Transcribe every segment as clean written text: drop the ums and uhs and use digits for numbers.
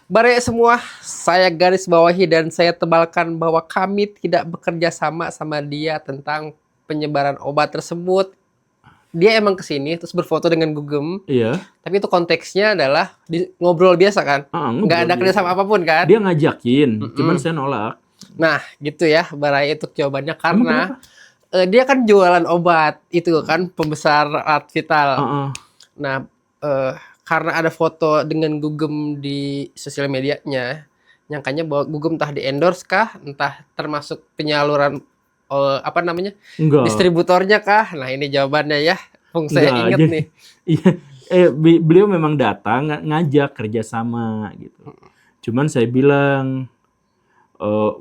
Bare semua, saya garis bawahi dan saya tebalkan bahwa kami tidak bekerja sama dia tentang penyebaran obat tersebut. Dia emang kesini terus berfoto dengan Gugem, Iya. tapi itu konteksnya adalah ngobrol biasa kan? Nggak Ngobrol ada biasa. kerjasama apapun kan? Dia ngajakin, cuman saya nolak. Nah, gitu ya, Barai itu jawabannya Emang karena kenapa? dia kan jualan obat itu kan pembesar alat vital. Nah, karena ada foto dengan Gugem di sosial medianya, nyangkanya bahwa Gugem entah di-endorse kah, entah termasuk penyaluran apa namanya? Enggak. Distributornya kah? Nah, ini jawabannya ya. Saya inget Jadi, nih. iya, beliau memang datang ngajak kerjasama gitu. Cuman saya bilang,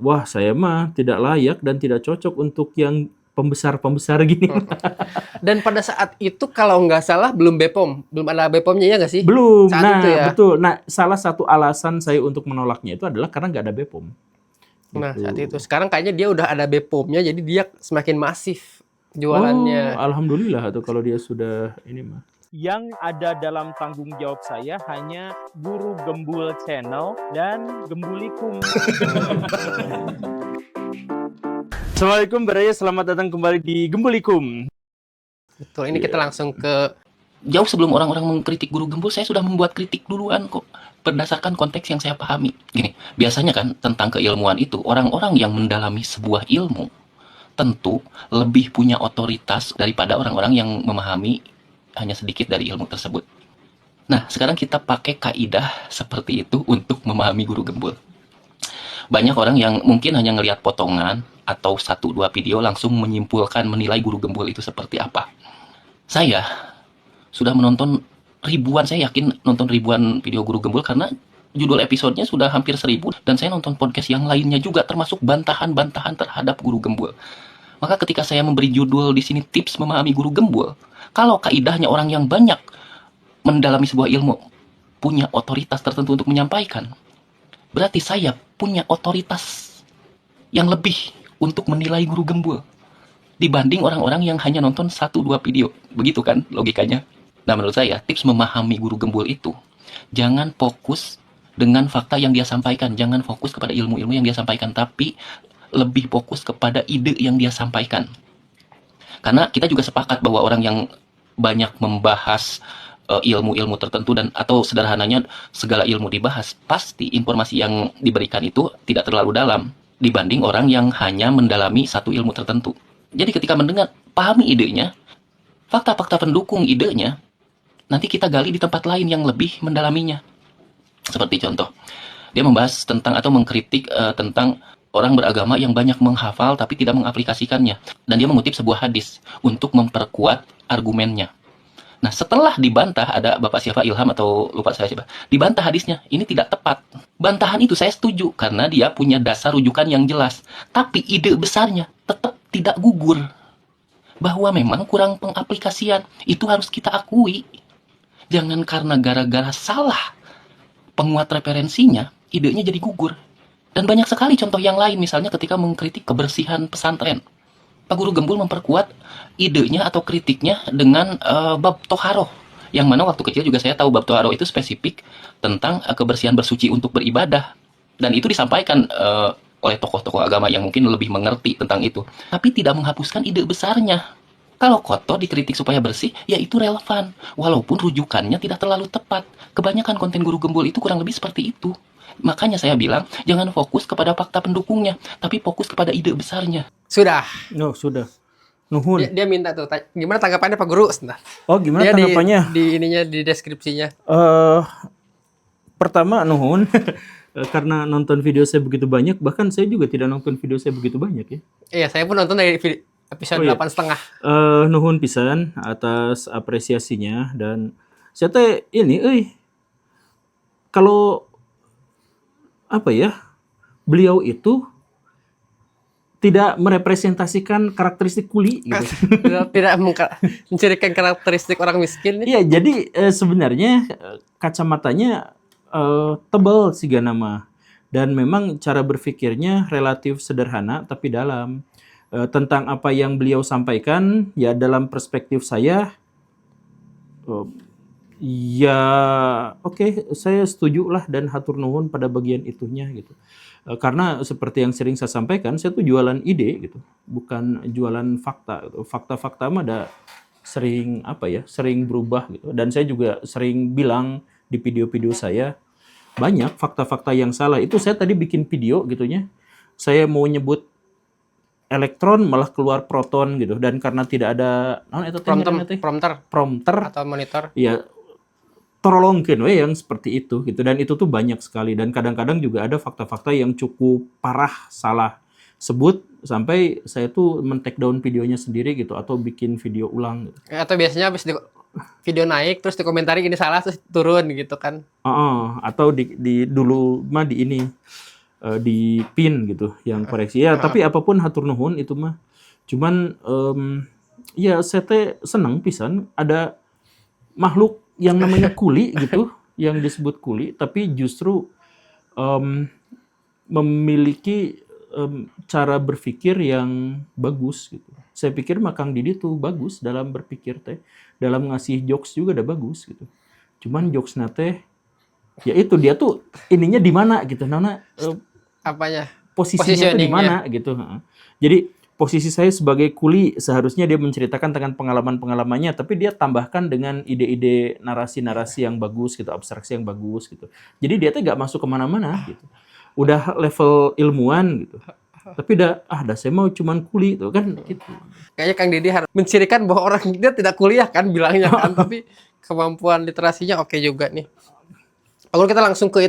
wah saya mah tidak layak dan tidak cocok untuk yang pembesar-pembesar gini. Dan pada saat itu kalau nggak salah belum BPOM, belum ada BPOM-nya ya nggak sih? Belum. Saat Nah, itu ya. betul. Nah, salah satu alasan saya untuk menolaknya itu adalah karena nggak ada BPOM. Nah, Gitu. saat itu. Sekarang kayaknya dia udah ada BPOM-nya, jadi dia semakin masif jualannya. Alhamdulillah tuh kalau dia sudah ini mah. Yang ada dalam tanggung jawab saya hanya Guru Gembul Channel dan Gembulikum. Assalamualaikum Baraya, selamat datang kembali di Gembulikum. Betul, ini kita langsung ke... Jauh sebelum orang-orang mengkritik Guru Gembul, saya sudah membuat kritik duluan kok. Berdasarkan konteks yang saya pahami. Gini, biasanya kan tentang keilmuan itu, orang-orang yang mendalami sebuah ilmu, tentu lebih punya otoritas daripada orang-orang yang memahami hanya sedikit dari ilmu tersebut. Nah, sekarang kita pakai kaidah seperti itu untuk memahami Guru Gembul. Banyak orang yang mungkin hanya ngelihat potongan atau 1-2 video langsung menyimpulkan menilai Guru Gembul itu seperti apa. Saya sudah menonton ribuan, saya yakin nonton ribuan video Guru Gembul karena judul episodenya sudah hampir 1000 dan saya nonton podcast yang lainnya juga termasuk bantahan-bantahan terhadap Guru Gembul. Maka ketika saya memberi judul di sini tips memahami Guru Gembul, kalau kaidahnya orang yang banyak mendalami sebuah ilmu punya otoritas tertentu untuk menyampaikan, berarti saya punya otoritas yang lebih untuk menilai Guru Gembul dibanding orang-orang yang hanya nonton 1-2 video. Begitu kan logikanya? Nah, menurut saya tips memahami Guru Gembul itu jangan fokus dengan fakta yang dia sampaikan, jangan fokus kepada ilmu-ilmu yang dia sampaikan, tapi lebih fokus kepada ide yang dia sampaikan. Karena kita juga sepakat bahwa orang yang banyak membahas ilmu-ilmu tertentu dan atau sederhananya segala ilmu dibahas, pasti informasi yang diberikan itu tidak terlalu dalam dibanding orang yang hanya mendalami satu ilmu tertentu. Jadi ketika mendengar, pahami idenya, fakta-fakta pendukung idenya, nanti kita gali di tempat lain yang lebih mendalaminya. Seperti contoh, dia membahas tentang atau mengkritik tentang orang beragama yang banyak menghafal tapi tidak mengaplikasikannya. Dan dia mengutip sebuah hadis untuk memperkuat argumennya. Nah, setelah dibantah, ada Bapak siapa, Ilham atau lupa saya siapa, dibantah hadisnya, ini tidak tepat. Bantahan itu saya setuju, karena dia punya dasar rujukan yang jelas. Tapi ide besarnya tetap tidak gugur. Bahwa memang kurang pengaplikasian, itu harus kita akui. Jangan karena gara-gara salah penguat referensinya, idenya jadi gugur. Dan banyak sekali contoh yang lain, misalnya ketika mengkritik kebersihan pesantren. Pak Guru Gembul memperkuat idenya atau kritiknya dengan bab toharoh. Yang mana waktu kecil juga saya tahu bab toharoh itu spesifik tentang kebersihan bersuci untuk beribadah. Dan itu disampaikan oleh tokoh-tokoh agama yang mungkin lebih mengerti tentang itu. Tapi tidak menghapuskan ide besarnya. Kalau kotor dikritik supaya bersih, ya itu relevan. Walaupun rujukannya tidak terlalu tepat. Kebanyakan konten Guru Gembul itu kurang lebih seperti itu. Makanya saya bilang, jangan fokus kepada fakta pendukungnya, tapi fokus kepada ide besarnya. Sudah. Sudah. Nuhun. Dia minta tuh, gimana tanggapannya Pak Guru? Sebentar. Gimana tanggapannya? Di ininya, di deskripsinya. Pertama, nuhun. Karena nonton video saya begitu banyak, bahkan saya juga tidak nonton video saya begitu banyak ya. Iya, saya pun nonton dari episode 8,5. Nuhun pisan atas apresiasinya dan saya teh ini kalau apa ya, beliau itu tidak merepresentasikan karakteristik kuli gitu. Tidak mencirikan karakteristik orang miskin. Iya, jadi sebenarnya kacamatanya tebal sih nama. Dan memang cara berpikirnya relatif sederhana tapi dalam. Tentang apa yang beliau sampaikan, ya dalam perspektif saya, Ya, oke, saya setuju lah dan hatur nuhun pada bagian itunya gitu. Karena seperti yang sering saya sampaikan, saya tuh jualan ide gitu, bukan jualan fakta gitu. Fakta-fakta mah ada sering berubah gitu. Dan saya juga sering bilang di video-video saya, banyak fakta-fakta yang salah. Itu saya tadi bikin video gitunya, saya mau nyebut elektron malah keluar proton gitu. Dan karena tidak ada prompter atau monitor. ya terolongkeun we yang seperti itu gitu, dan itu tuh banyak sekali, dan kadang-kadang juga ada fakta-fakta yang cukup parah salah sebut sampai saya tuh men-take down videonya sendiri gitu atau bikin video ulang gitu. Atau biasanya habis video naik terus dikomentari ini salah terus turun gitu kan. Atau di dulu mah di ini di pin gitu yang koreksi ya, tapi apapun hatur nuhun itu mah. Cuman ya saya teh seneng pisan ada makhluk yang namanya kuli gitu, yang disebut kuli, tapi justru memiliki cara berpikir yang bagus gitu. Saya pikir Kang Didi tuh bagus dalam berpikir teh, dalam ngasih jokes juga udah bagus gitu. Cuman jokes teh, ya itu dia tuh ininya di mana gitu, Apanya? posisinya tuh di mana gitu. Jadi posisi saya sebagai kuli seharusnya dia menceritakan tentang pengalaman-pengalamannya, tapi dia tambahkan dengan ide-ide narasi-narasi yang bagus gitu, abstraksi yang bagus gitu. Jadi dia tuh gak masuk kemana-mana gitu. Udah level ilmuwan gitu. Tapi dah saya mau cuman kuli tuh kan gitu. Kayaknya Kang Didi harus mencirikan bahwa orang dia tidak kuliah kan bilangnya kan, tapi kemampuan literasinya oke juga nih. Kalau kita langsung ke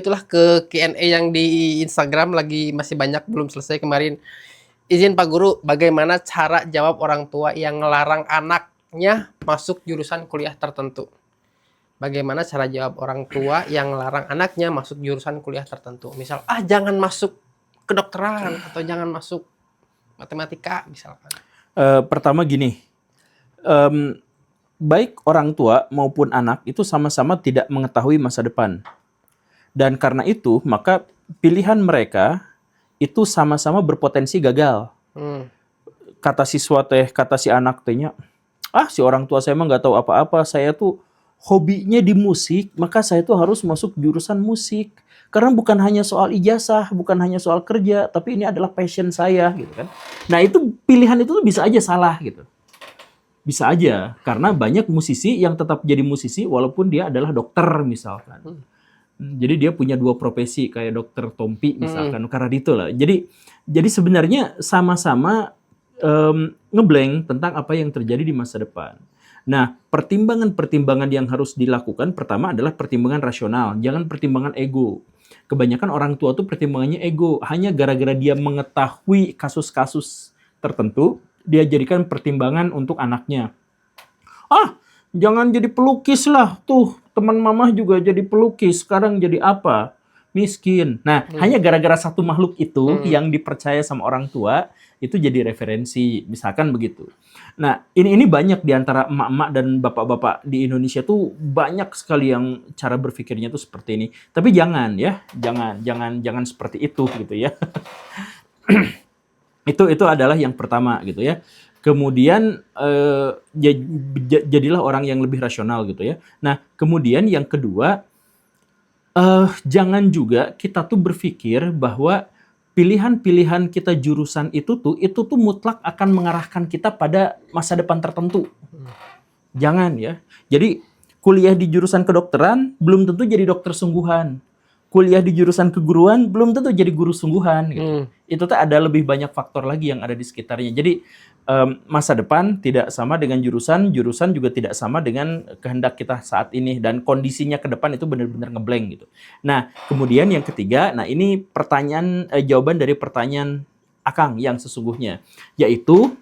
Q&A yang di Instagram masih banyak, belum selesai kemarin. Izin Pak Guru, bagaimana cara jawab orang tua yang ngelarang anaknya masuk jurusan kuliah tertentu? Bagaimana cara jawab orang tua yang ngelarang anaknya masuk jurusan kuliah tertentu? Misal, jangan masuk kedokteran atau jangan masuk matematika misalkan. Pertama gini, baik orang tua maupun anak itu sama-sama tidak mengetahui masa depan. Dan karena itu, maka pilihan mereka itu sama-sama berpotensi gagal. Kata si anak tehnya, si orang tua saya mah nggak tahu apa-apa, saya tuh hobinya di musik, maka saya tuh harus masuk jurusan musik. Karena bukan hanya soal ijazah, bukan hanya soal kerja, tapi ini adalah passion saya gitu kan. Nah, itu pilihan itu tuh bisa aja salah gitu. Bisa aja, karena banyak musisi yang tetap jadi musisi walaupun dia adalah dokter misalkan. Jadi dia punya dua profesi kayak dokter Tompi misalkan, karena itu lah. Jadi sebenarnya sama-sama ngeblank tentang apa yang terjadi di masa depan. Nah, pertimbangan-pertimbangan yang harus dilakukan pertama adalah pertimbangan rasional, jangan pertimbangan ego. Kebanyakan orang tua tuh pertimbangannya ego, hanya gara-gara dia mengetahui kasus-kasus tertentu, dia jadikan pertimbangan untuk anaknya. Jangan jadi pelukis lah, tuh teman mamah juga jadi pelukis, sekarang jadi apa? Miskin. Nah, hanya gara-gara satu makhluk itu yang dipercaya sama orang tua, itu jadi referensi, misalkan begitu. Nah, ini banyak di antara emak-emak dan bapak-bapak di Indonesia tuh banyak sekali yang cara berpikirnya tuh seperti ini. Tapi jangan seperti itu gitu ya. Itu adalah yang pertama gitu ya. Kemudian jadilah orang yang lebih rasional gitu ya. Nah, kemudian yang kedua, jangan juga kita tuh berpikir bahwa pilihan-pilihan kita jurusan itu tuh mutlak akan mengarahkan kita pada masa depan tertentu. Jangan ya. Jadi kuliah di jurusan kedokteran belum tentu jadi dokter sungguhan. Kuliah di jurusan keguruan belum tentu jadi guru sungguhan gitu. Itu tuh ada lebih banyak faktor lagi yang ada di sekitarnya. Jadi masa depan tidak sama dengan jurusan juga tidak sama dengan kehendak kita saat ini, dan kondisinya ke depan itu benar-benar ngeblank gitu. Nah, kemudian yang ketiga, ini jawaban dari pertanyaan Akang yang sesungguhnya, yaitu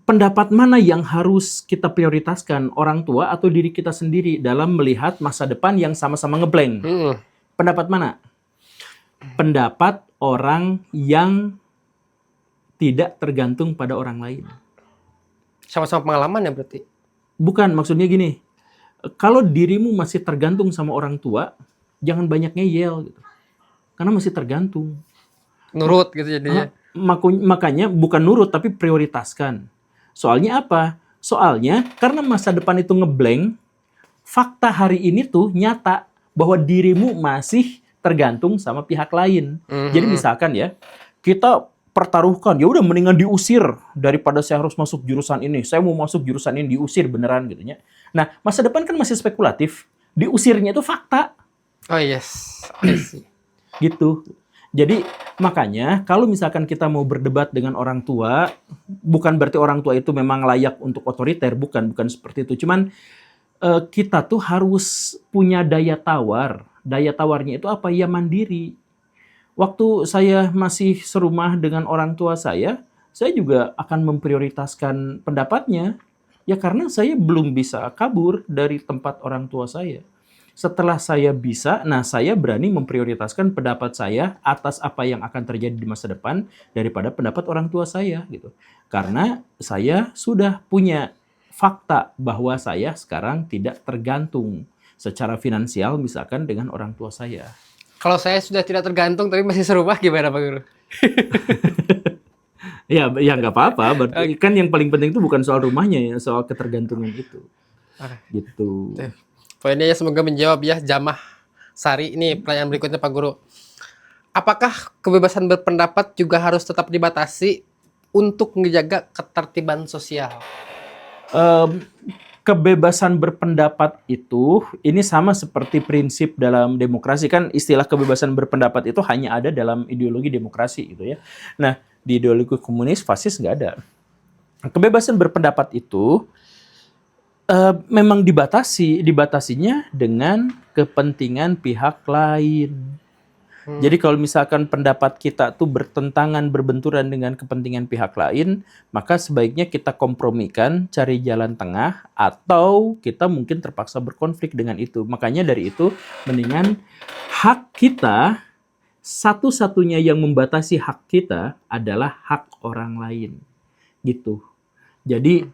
pendapat mana yang harus kita prioritaskan, orang tua atau diri kita sendiri dalam melihat masa depan yang sama-sama ngeblank? Pendapat mana? Pendapat orang yang tidak tergantung pada orang lain. Sama-sama pengalaman ya berarti? Bukan, maksudnya gini. Kalau dirimu masih tergantung sama orang tua, jangan banyak ngeyel gitu. Karena masih tergantung. Nurut gitu jadinya. Makanya bukan nurut, tapi prioritaskan. Soalnya apa? Soalnya karena masa depan itu ngeblank, fakta hari ini tuh nyata bahwa dirimu masih tergantung sama pihak lain. Jadi misalkan ya, kita pertaruhkan, ya udah mendingan diusir daripada saya harus masuk jurusan ini. Saya mau masuk jurusan ini, diusir beneran gitu ya. Nah, masa depan kan masih spekulatif. Diusirnya itu fakta. Oh yes, I see. Gitu. Jadi makanya kalau misalkan kita mau berdebat dengan orang tua, bukan berarti orang tua itu memang layak untuk otoriter, bukan seperti itu. Cuman kita tuh harus punya daya tawar. Daya tawarnya itu apa? Ya mandiri. Waktu saya masih serumah dengan orang tua saya juga akan memprioritaskan pendapatnya. Ya karena saya belum bisa kabur dari tempat orang tua saya. Setelah saya bisa, nah saya berani memprioritaskan pendapat saya atas apa yang akan terjadi di masa depan daripada pendapat orang tua saya gitu. Karena saya sudah punya fakta bahwa saya sekarang tidak tergantung secara finansial misalkan dengan orang tua saya. Kalau saya sudah tidak tergantung tapi masih serumah gimana Pak Guru? Ya nggak apa-apa. Berarti kan yang paling penting itu bukan soal rumahnya ya, soal ketergantungan itu. Gitu. Poinnya ya semoga menjawab ya Jamah Sari. Ini pertanyaan berikutnya Pak Guru. Apakah kebebasan berpendapat juga harus tetap dibatasi untuk menjaga ketertiban sosial? Kebebasan berpendapat itu ini sama seperti prinsip dalam demokrasi, kan istilah kebebasan berpendapat itu hanya ada dalam ideologi demokrasi gitu ya. Nah, di ideologi komunis, fasis nggak ada. Kebebasan berpendapat itu memang dibatasinya dengan kepentingan pihak lain. Jadi kalau misalkan pendapat kita tuh berbenturan dengan kepentingan pihak lain, maka sebaiknya kita kompromikan, cari jalan tengah, atau kita mungkin terpaksa berkonflik dengan itu. Makanya dari itu, mendingan hak kita, satu-satunya yang membatasi hak kita adalah hak orang lain. Gitu. Jadi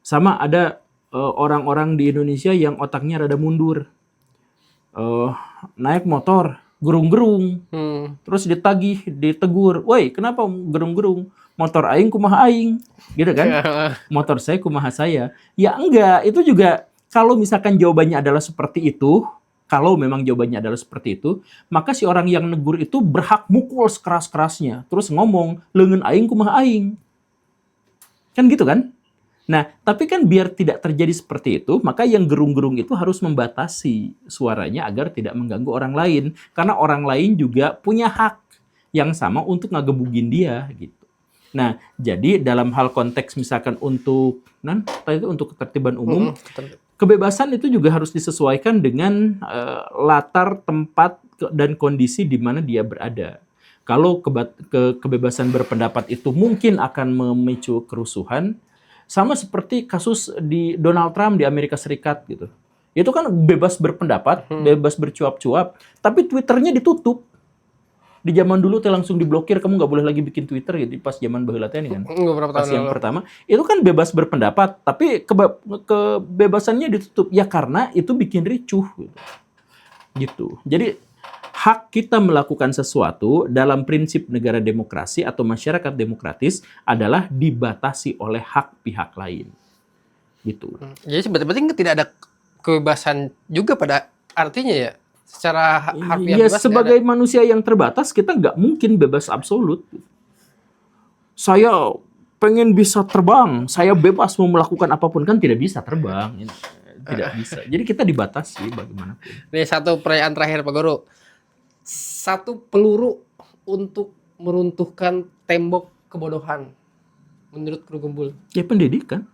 sama ada orang-orang di Indonesia yang otaknya rada mundur. Naik motor, gerung-gerung, terus ditegur, woi kenapa gerung-gerung? Motor aing kumaha aing, gitu kan? Motor saya kumaha saya. Ya enggak, itu juga kalau misalkan jawabannya adalah seperti itu, kalau memang jawabannya adalah seperti itu, maka si orang yang negur itu berhak mukul sekeras-kerasnya, terus ngomong, leungeun aing kumaha aing. Kan gitu kan? Nah, tapi kan biar tidak terjadi seperti itu, maka yang gerung-gerung itu harus membatasi suaranya agar tidak mengganggu orang lain. Karena orang lain juga punya hak yang sama untuk ngagebugin dia, gitu. Nah, jadi dalam hal konteks misalkan untuk ketertiban umum, kebebasan itu juga harus disesuaikan dengan latar tempat dan kondisi di mana dia berada. Kalau kebebasan berpendapat itu mungkin akan memicu kerusuhan, sama seperti kasus di Donald Trump di Amerika Serikat gitu. Itu kan bebas berpendapat, bebas bercuap-cuap, tapi Twitternya ditutup. Di zaman dulu teh langsung diblokir, kamu nggak boleh lagi bikin Twitter gitu pas zaman baheula teh kan. Pas yang pertama, itu kan bebas berpendapat, tapi kebebasannya ditutup ya karena itu bikin ricuh gitu. Jadi hak kita melakukan sesuatu dalam prinsip negara demokrasi atau masyarakat demokratis adalah dibatasi oleh hak pihak lain. Gitu. Jadi sebetulnya tidak ada kebebasan juga pada artinya ya? Secara harfiah ya, sebagai manusia yang terbatas, kita nggak mungkin bebas absolut. Saya pengen bisa terbang, saya bebas mau melakukan apapun, kan tidak bisa terbang. Tidak bisa. Jadi kita dibatasi bagaimanapun. Nih satu pertanyaan terakhir Pak Guru. Satu peluru untuk meruntuhkan tembok kebodohan menurut Guru Gembul. Ya pendidikan.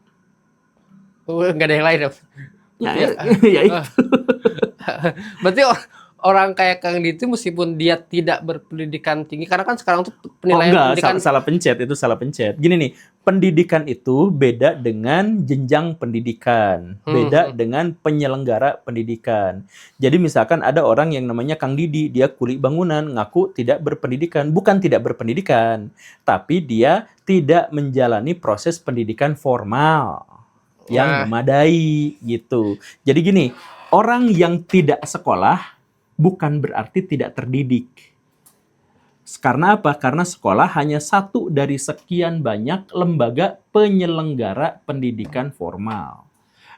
Oh, nggak ada yang lain dong. Ya itu. Berarti orang kayak Kang Diti meskipun dia tidak berpendidikan tinggi, karena kan sekarang tuh penilaian pendidikan salah pencet. Gini nih, pendidikan itu beda dengan jenjang pendidikan, beda dengan penyelenggara pendidikan. Jadi misalkan ada orang yang namanya Kang Didi, dia kuli bangunan, ngaku tidak berpendidikan, bukan tidak berpendidikan, tapi dia tidak menjalani proses pendidikan formal yang memadai gitu. Jadi gini, orang yang tidak sekolah bukan berarti tidak terdidik. Karena apa? Karena sekolah hanya satu dari sekian banyak lembaga penyelenggara pendidikan formal.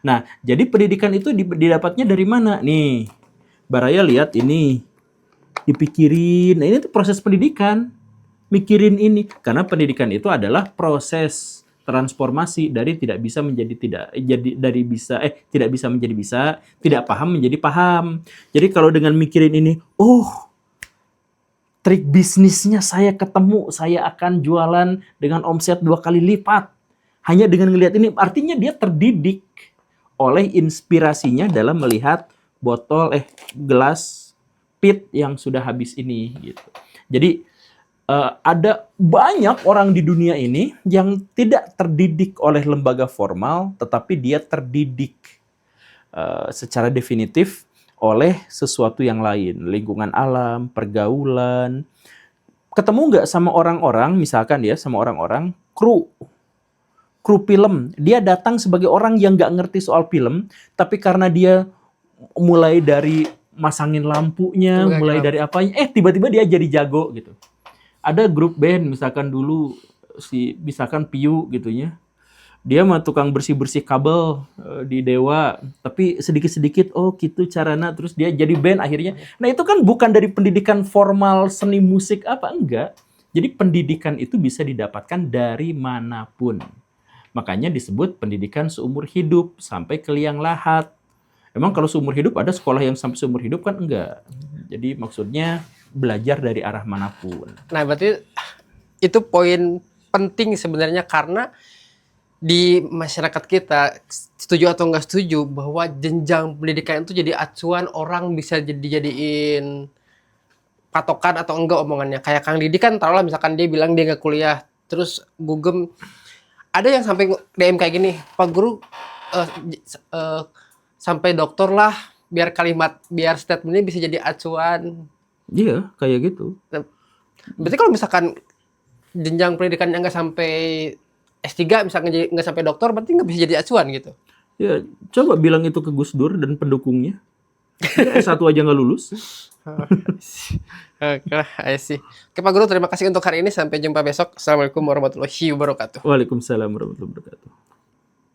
Nah, jadi pendidikan itu didapatnya dari mana? Nih, Baraya lihat ini, dipikirin. Nah, ini tuh proses pendidikan. Mikirin ini. Karena pendidikan itu adalah proses transformasi dari tidak bisa menjadi tidak, tidak bisa menjadi bisa, tidak paham menjadi paham. Jadi kalau dengan mikirin ini, trik bisnisnya saya ketemu, saya akan jualan dengan omset 2 kali lipat. Hanya dengan ngelihat ini, artinya dia terdidik oleh inspirasinya dalam melihat gelas pit yang sudah habis ini gitu. Jadi ada banyak orang di dunia ini yang tidak terdidik oleh lembaga formal, tetapi dia terdidik secara definitif oleh sesuatu yang lain, lingkungan alam, pergaulan. Ketemu nggak sama orang-orang, misalkan ya, sama orang-orang kru film, dia datang sebagai orang yang nggak ngerti soal film, tapi karena dia mulai dari masangin lampunya, mulai dari apanya, tiba-tiba dia jadi jago gitu. Ada grup band, misalkan dulu misalkan Piu gitu ya, dia mah tukang bersih-bersih kabel di Dewa, tapi sedikit-sedikit gitu caranya, terus dia jadi band akhirnya. Nah itu kan bukan dari pendidikan formal seni musik enggak. Jadi pendidikan itu bisa didapatkan dari manapun. Makanya disebut pendidikan seumur hidup sampai ke liang lahat. Emang kalau seumur hidup ada sekolah yang sampai seumur hidup kan enggak. Jadi maksudnya belajar dari arah manapun. Nah, berarti itu poin penting sebenarnya, karena di masyarakat kita, setuju atau enggak setuju, bahwa jenjang pendidikan itu jadi acuan orang bisa dijadiin patokan atau enggak omongannya. Kayak Kang Didi kan, taruhlah misalkan dia bilang dia enggak kuliah, terus Gugem ada yang sampai DM kayak gini, Pak Guru sampai doktor lah, biar statementnya bisa jadi acuan. Iya, kayak gitu. Berarti kalau misalkan jenjang pendidikannya nggak sampai S3, misalkan nggak sampai doktor, berarti nggak bisa jadi acuan gitu. Ya, coba bilang itu ke Gus Dur dan pendukungnya. S1 aja nggak lulus. Oke, I see. Oke Pak Guru, terima kasih untuk hari ini. Sampai jumpa besok. Assalamualaikum warahmatullahi wabarakatuh. Waalaikumsalam warahmatullahi wabarakatuh.